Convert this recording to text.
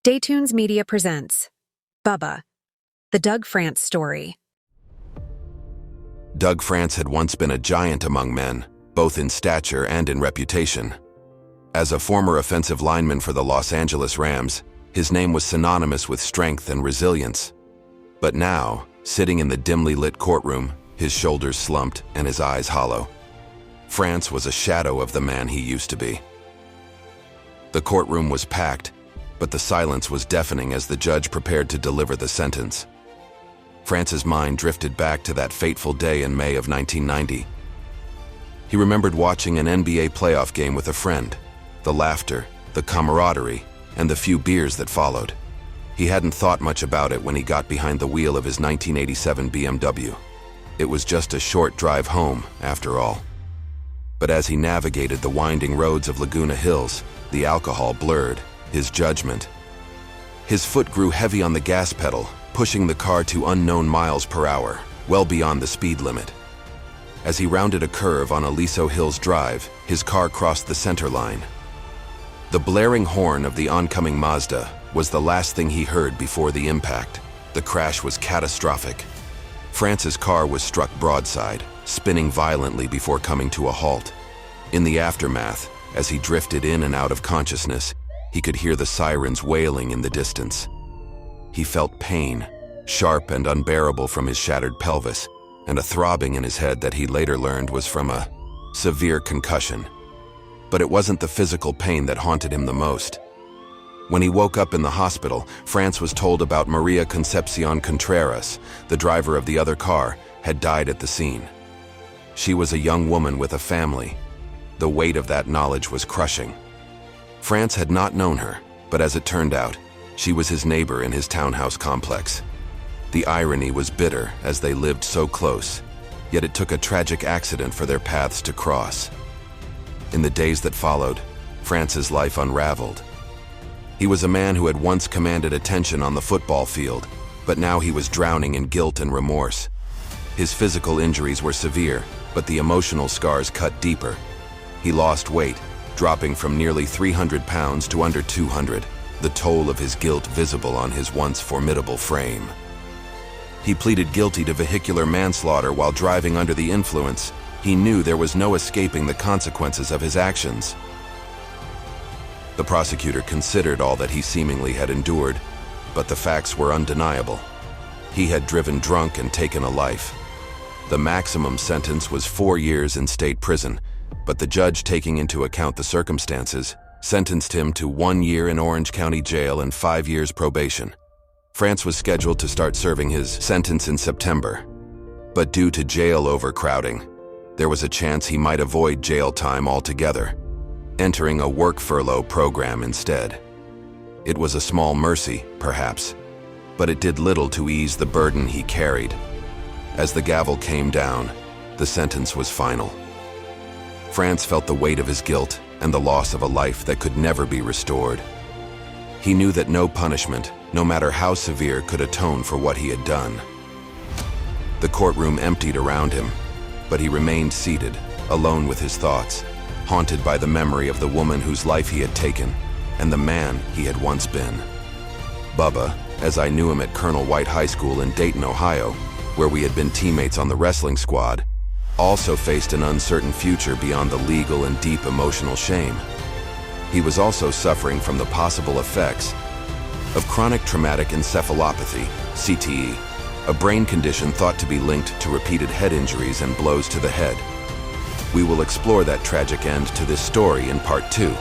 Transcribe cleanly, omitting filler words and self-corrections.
Daytunes Media presents Bubba, the Doug France story. Doug France had once been a giant among men, both in stature and in reputation. As a former offensive lineman for the Los Angeles Rams, his name was synonymous with strength and resilience. But now, sitting in the dimly lit courtroom, his shoulders slumped and his eyes hollow, France was a shadow of the man he used to be. The courtroom was packed, but the silence was deafening as the judge prepared to deliver the sentence. France's mind drifted back to that fateful day in May of 1990. He remembered watching an NBA playoff game with a friend, the laughter, the camaraderie, and the few beers that followed. He hadn't thought much about it when he got behind the wheel of his 1987 BMW. It was just a short drive home, after all. But as he navigated the winding roads of Laguna Hills, the alcohol blurred his judgment. His foot grew heavy on the gas pedal, pushing the car to unknown miles per hour, well beyond the speed limit. As he rounded a curve on Aliso Hills Drive, his car crossed the center line. The blaring horn of the oncoming Mazda was the last thing he heard before the impact. The crash was catastrophic. France's car was struck broadside, spinning violently before coming to a halt. In the aftermath, as he drifted in and out of consciousness, he could hear the sirens wailing in the distance. He felt pain, sharp and unbearable from his shattered pelvis, and a throbbing in his head that he later learned was from a severe concussion. But it wasn't the physical pain that haunted him the most. When he woke up in the hospital, France was told about Maria Concepcion Contreras, the driver of the other car, had died at the scene. She was a young woman with a family. The weight of that knowledge was crushing. France had not known her, but as it turned out, she was his neighbor in his townhouse complex. The irony was bitter as they lived so close, yet it took a tragic accident for their paths to cross. In the days that followed, France's life unraveled. He was a man who had once commanded attention on the football field, but now he was drowning in guilt and remorse. His physical injuries were severe, but the emotional scars cut deeper. He lost weight, dropping from nearly 300 pounds to under 200, the toll of his guilt visible on his once formidable frame. He pleaded guilty to vehicular manslaughter while driving under the influence. He knew there was no escaping the consequences of his actions. The prosecutor considered all that he seemingly had endured, but the facts were undeniable. He had driven drunk and taken a life. The maximum sentence was 4 years in state prison, but the judge, taking into account the circumstances, sentenced him to 1 year in Orange County Jail and 5 years probation. France was scheduled to start serving his sentence in September, but due to jail overcrowding, there was a chance he might avoid jail time altogether, entering a work furlough program instead. It was a small mercy, perhaps, but it did little to ease the burden he carried. As the gavel came down, the sentence was final. France felt the weight of his guilt and the loss of a life that could never be restored. He knew that no punishment, no matter how severe, could atone for what he had done. The courtroom emptied around him, but he remained seated, alone with his thoughts, haunted by the memory of the woman whose life he had taken and the man he had once been. Bubba, as I knew him at Colonel White High School in Dayton, Ohio, where we had been teammates on the wrestling squad, also faced an uncertain future beyond the legal and deep emotional shame. He was also suffering from the possible effects of chronic traumatic encephalopathy, CTE, a brain condition thought to be linked to repeated head injuries and blows to the head. We will explore that tragic end to this story in part 2.